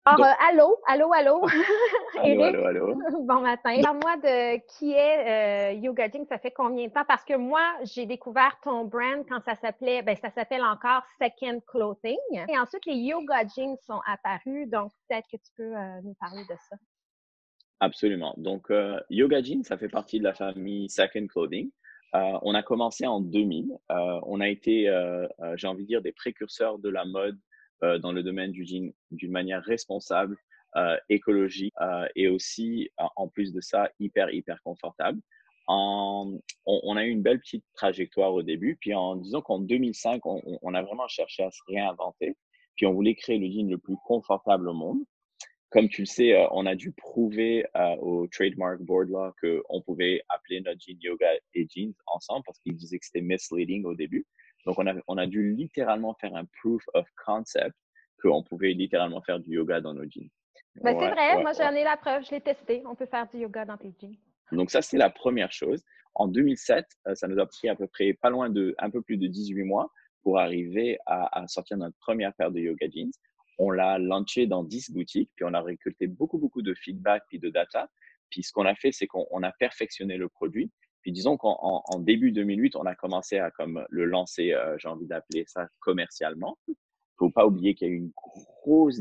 Alors, Donc, allô, allô, Éric, allô, allô. bon matin. Donc, Parle-moi de qui est Yoga Jeans, ça fait combien de temps? Parce que moi, j'ai découvert ton brand quand ça s'appelle encore Second Clothing. Et ensuite, les Yoga Jeans sont apparus, donc peut-être que tu peux nous parler de ça. absolument. Donc, Yoga Jeans, ça fait partie de la famille Second Clothing. On a commencé en 2000. On a été, j'ai envie de dire, des précurseurs de la mode dans le domaine du jean d'une manière responsable, écologique et aussi, en plus de ça, hyper confortable. On a eu une belle petite trajectoire au début. Puis, disons qu'en 2005, on a vraiment cherché à se réinventer. Puis, on voulait créer le jean le plus confortable au monde. Comme tu le sais, on a dû prouver au Trademark Board là qu'on pouvait appeler notre jean yoga et jeans ensemble parce qu'ils disaient que c'était misleading au début. Donc, on a dû littéralement faire un proof of concept qu'on pouvait littéralement faire du yoga dans nos jeans. Ben, c'est Ouais, vrai, ouais, moi ouais. j'en ai la preuve, je l'ai testé. On peut faire du yoga dans tes jeans. Donc, ça, c'est la première chose. En 2007, ça nous a pris à peu près pas loin de, un peu plus de 18 mois pour arriver à sortir notre première paire de yoga jeans. On l'a lancé dans 10 boutiques, puis on a récolté beaucoup de feedback puis de data. Puis ce qu'on a fait, c'est qu'on a perfectionné le produit. Puis disons qu'en début 2008, on a commencé à comme le lancer, j'ai envie d'appeler ça commercialement. Faut pas oublier qu'il y a eu une grosse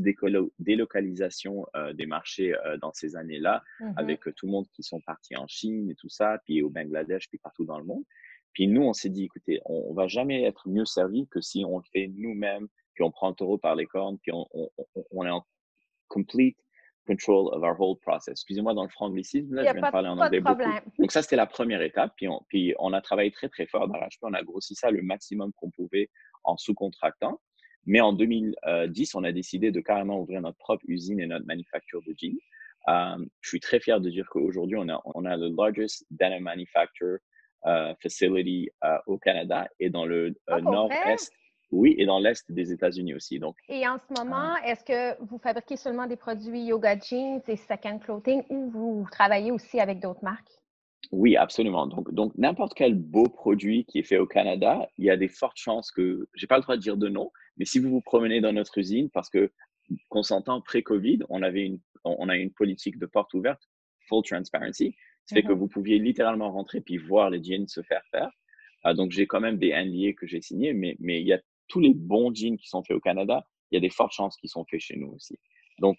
délocalisation des marchés dans ces années-là, Mhm. avec tout le monde qui sont partis en Chine et tout ça, puis au Bangladesh, puis partout dans le monde. Puis nous, on s'est dit, écoutez, on va jamais être mieux servi que si on le fait nous-mêmes, puis on prend le taureau par les cornes, puis on est en complete control of our whole process. Excusez-moi dans le franglicisme, Il là, n'y je a viens de parler en pas de anglais beaucoup. problème. Donc ça, c'était la première étape, puis on a travaillé très fort d'arrache-pied, on a grossi ça le maximum qu'on pouvait en sous-contractant. Mais en 2010, on a décidé de carrément ouvrir notre propre usine et notre manufacture de jeans. Je suis très fier de dire qu'aujourd'hui, on a le largest denim manufacture facility au Canada et dans le Ah, pour vrai? nord-est, oui, et dans l'est des États-Unis aussi. Donc, Et en ce euh, moment, est-ce que vous fabriquez seulement des produits Yoga Jeans et Second Clothing ou vous travaillez aussi avec d'autres marques? oui, absolument. Donc n'importe quel beau produit qui est fait au Canada, il y a des fortes chances que, j'ai pas le droit de dire de non, mais si vous vous promenez dans notre usine, parce que qu'on s'entend pré-Covid, on a une politique de porte ouverte, full transparency, ce fait que Mhm. vous pouviez littéralement rentrer puis voir les jeans se faire faire. Donc j'ai quand même des NDA que j'ai signés, mais il y a tous les bons jeans qui sont faits au Canada, il y a des fortes chances qu'ils sont faits chez nous aussi. Donc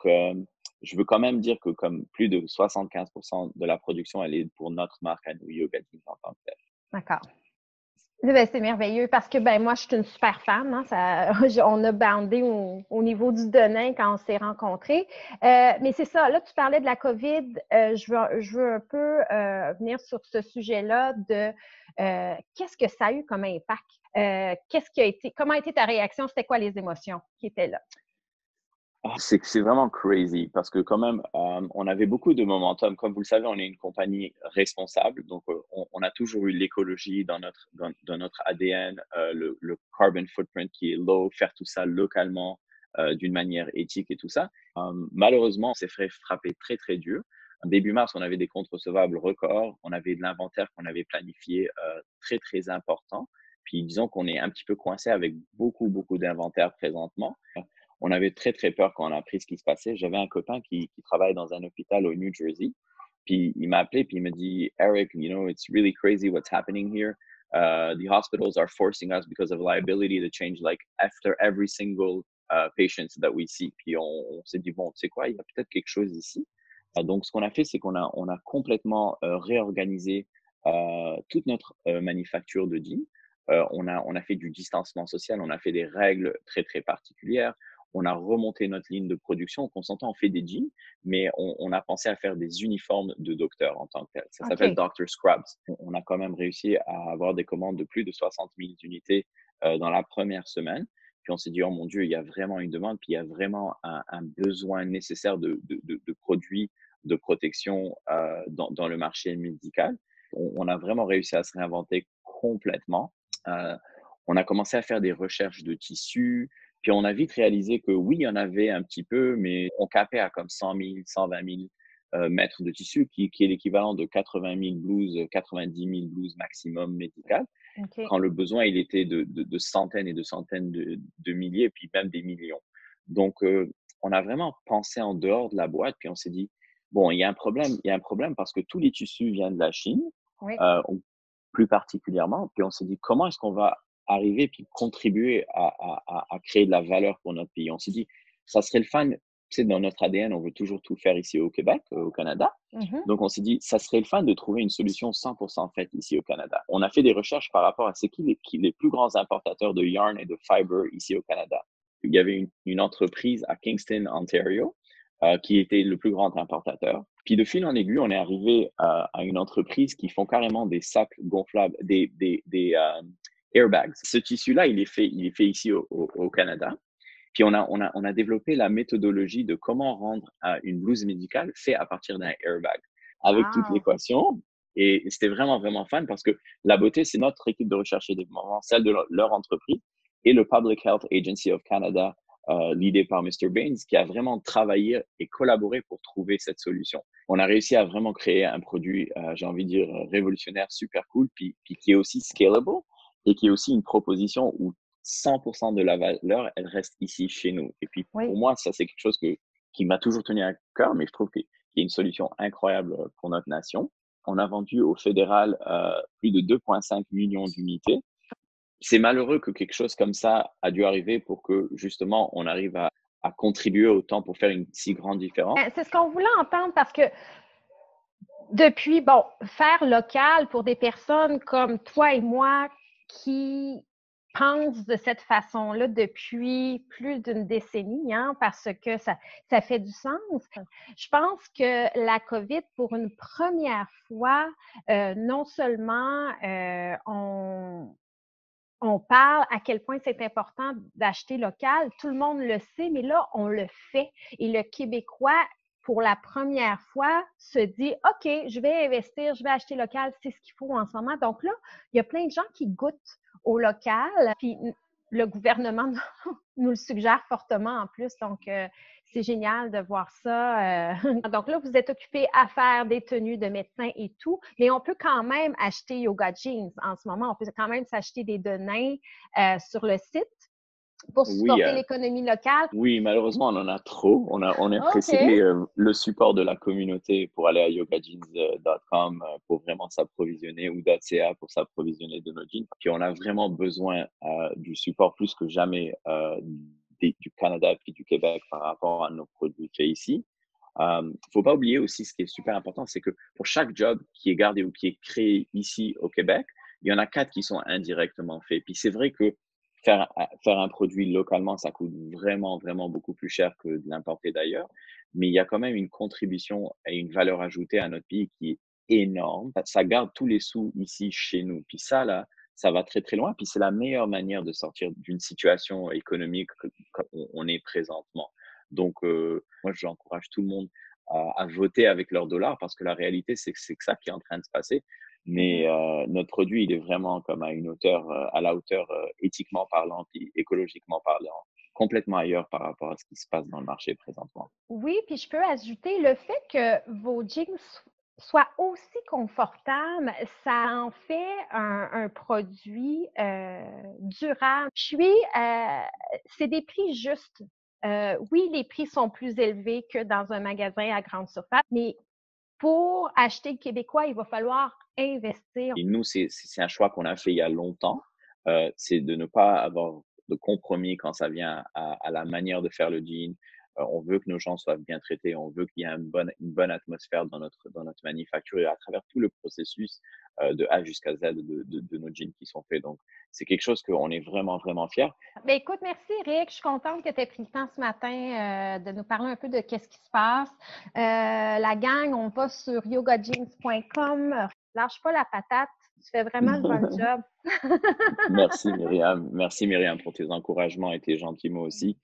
je veux quand même dire que comme plus de 75% de la production, elle est pour notre marque à nous, Yoga Jeans en tant que telle. D'accord. Ben, c'est merveilleux parce que ben moi, je suis une super fan. Hein, ça, on a bandé au niveau du Denain quand on s'est rencontrés. Mais c'est ça, là, tu parlais de la COVID. Je veux un peu venir sur ce sujet-là de qu'est-ce que ça a eu comme impact? Comment a été ta réaction? C'était quoi les émotions qui étaient là? C'est vraiment crazy parce que quand même, on avait beaucoup de momentum. Comme vous le savez, on est une compagnie responsable, donc on a toujours eu l'écologie dans notre ADN, le carbon footprint qui est low, faire tout ça localement d'une manière éthique et tout ça. Malheureusement, on s'est fait frapper très dur. En début mars, on avait des comptes recevables records, on avait de l'inventaire qu'on avait planifié très important. Puis disons qu'on est un petit peu coincé avec beaucoup d'inventaire présentement. On avait très peur quand on a appris ce qui se passait. J'avais un copain qui travaille dans un hôpital au New Jersey. Puis il m'a appelé, puis il m'a dit, Eric, you know, it's really crazy what's happening here. The hospitals are forcing us because of liability to change like after every single patient that we see. Puis on s'est dit, bon, tu sais quoi, il y a peut-être quelque chose ici. Donc ce qu'on a fait, c'est qu'on a complètement réorganisé toute notre manufacture de jeans. On a fait du distancement social, on a fait des règles très particulières, on a remonté notre ligne de production. On s'entend, on fait des jeans, mais on a pensé à faire des uniformes de docteurs en tant que tel. Ça s'appelle OK. Doctor Scrubs. On a quand même réussi à avoir des commandes de plus de 60 000 unités dans la première semaine. Puis on s'est dit, oh mon Dieu, il y a vraiment une demande, puis il y a vraiment un besoin nécessaire de produits de protection dans le marché médical. On a vraiment réussi à se réinventer complètement. Euh, on a commencé à faire des recherches de tissus, puis on a vite réalisé que oui, il y en avait un petit peu, mais on capait à comme 100 000, 120 000 mètres de tissu, qui est l'équivalent de 80 000 blouses, 90 000 blouses maximum médicales, OK. quand le besoin, il était de centaines et de centaines de milliers, puis même des millions. Donc, on a vraiment pensé en dehors de la boîte, puis on s'est dit, bon, il y a un problème parce que tous les tissus viennent de la Chine, Oui. ou plus particulièrement, puis on s'est dit, comment est-ce qu'on va arriver puis contribuer à créer de la valeur pour notre pays? On s'est dit, ça serait le fun, tu sais, dans notre ADN, on veut toujours tout faire ici au Québec, au Canada. Mhm. Donc, on s'est dit, ça serait le fun de trouver une solution 100% faite ici au Canada. On a fait des recherches par rapport à c'est qui les plus grands importateurs de yarn et de fiber ici au Canada. Il y avait une entreprise à Kingston, Ontario, qui était le plus grand importateur. Puis de fil en aiguille, on est arrivé à une entreprise qui font carrément des sacs gonflables, des airbags. Ce tissu-là, il est fait ici au Canada. Puis on a développé la méthodologie de comment rendre une blouse médicale faite à partir d'un airbag avec toute Wow. l'équation. Et c'était vraiment, vraiment fun parce que la beauté, c'est notre équipe de recherche et développement, celle de leur entreprise et le Public Health Agency of Canada, l'idée par Mr. Baines, qui a vraiment travaillé et collaboré pour trouver cette solution. On a réussi à vraiment créer un produit, j'ai envie de dire, révolutionnaire, super cool, puis qui est aussi scalable et qui est aussi une proposition où 100% de la valeur, elle reste ici chez nous. Et puis, Oui. pour moi, ça, c'est quelque chose qui m'a toujours tenu à cœur, mais je trouve qu'il y a une solution incroyable pour notre nation. On a vendu au fédéral plus de 2,5 millions d'unités. C'est malheureux que quelque chose comme ça a dû arriver pour que, justement, on arrive à contribuer autant pour faire une si grande différence. C'est ce qu'on voulait entendre parce que depuis, bon, faire local pour des personnes comme toi et moi qui pensent de cette façon-là depuis plus d'une décennie, hein, parce que ça fait du sens. Je pense que la COVID, pour une première fois, non seulement on parle à quel point c'est important d'acheter local, tout le monde le sait, mais là, on le fait. Et le Québécois, pour la première fois, se dit, OK, je vais investir, je vais acheter local, c'est ce qu'il faut en ce moment. Donc là, il y a plein de gens qui goûtent au local, puis le gouvernement nous le suggère fortement en plus. Donc, c'est génial de voir ça. Donc là, vous êtes occupé à faire des tenues de médecins et tout, mais on peut quand même acheter Yoga Jeans en ce moment. On peut quand même s'acheter des denins sur le site pour Oui, supporter l'économie locale. oui, malheureusement, on en a trop. On a OK. apprécié le support de la communauté pour aller à yogajeans.com pour vraiment s'approvisionner ou .ca pour s'approvisionner de nos jeans. Puis on a vraiment besoin du support plus que jamais du Canada puis du Québec par rapport à nos produits faits ici. Faut pas oublier aussi ce qui est super important, c'est que pour chaque job qui est gardé ou qui est créé ici au Québec, il y en a 4 qui sont indirectement faits. Puis c'est vrai que faire un produit localement, ça coûte vraiment, vraiment beaucoup plus cher que de l'importer d'ailleurs. Mais il y a quand même une contribution et une valeur ajoutée à notre pays qui est énorme. Ça garde tous les sous ici chez nous. Puis ça, là, ça va très, très loin. Puis c'est la meilleure manière de sortir d'une situation économique qu'on est présentement. Donc, moi, j'encourage tout le monde à voter avec leur dollar parce que la réalité, c'est que c'est ça qui est en train de se passer. Mais notre produit, il est vraiment comme à une hauteur, à la hauteur éthiquement parlant, puis écologiquement parlant, complètement ailleurs par rapport à ce qui se passe dans le marché présentement. Oui, puis je peux ajouter le fait que vos jeans soient aussi confortables, ça en fait un produit durable. C'est des prix justes. Oui, les prix sont plus élevés que dans un magasin à grande surface, mais pour acheter le québécois, il va falloir investir. Et nous, c'est un choix qu'on a fait il y a longtemps, c'est de ne pas avoir de compromis quand ça vient à la manière de faire le jean. On veut que nos gens soient bien traités, on veut qu'il y ait une bonne atmosphère dans notre manufacture et à travers tout le processus de A jusqu'à Z de nos jeans qui sont faits. Donc, c'est quelque chose qu'on est vraiment, vraiment fiers. Ben écoute, merci Eric. Je suis contente que tu aies pris le temps ce matin de nous parler un peu de qu'est-ce qui se passe. La gang, on va sur yogajeans.com. Lâche pas la patate. Tu fais vraiment le bon job. Merci Myriam. Merci Myriam pour tes encouragements et tes gentils mots aussi.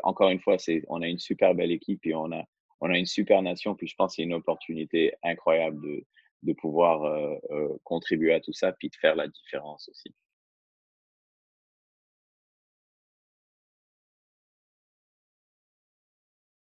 Encore une fois, on a une super belle équipe et on a une super nation. Puis je pense que c'est une opportunité incroyable de pouvoir contribuer à tout ça puis de faire la différence aussi.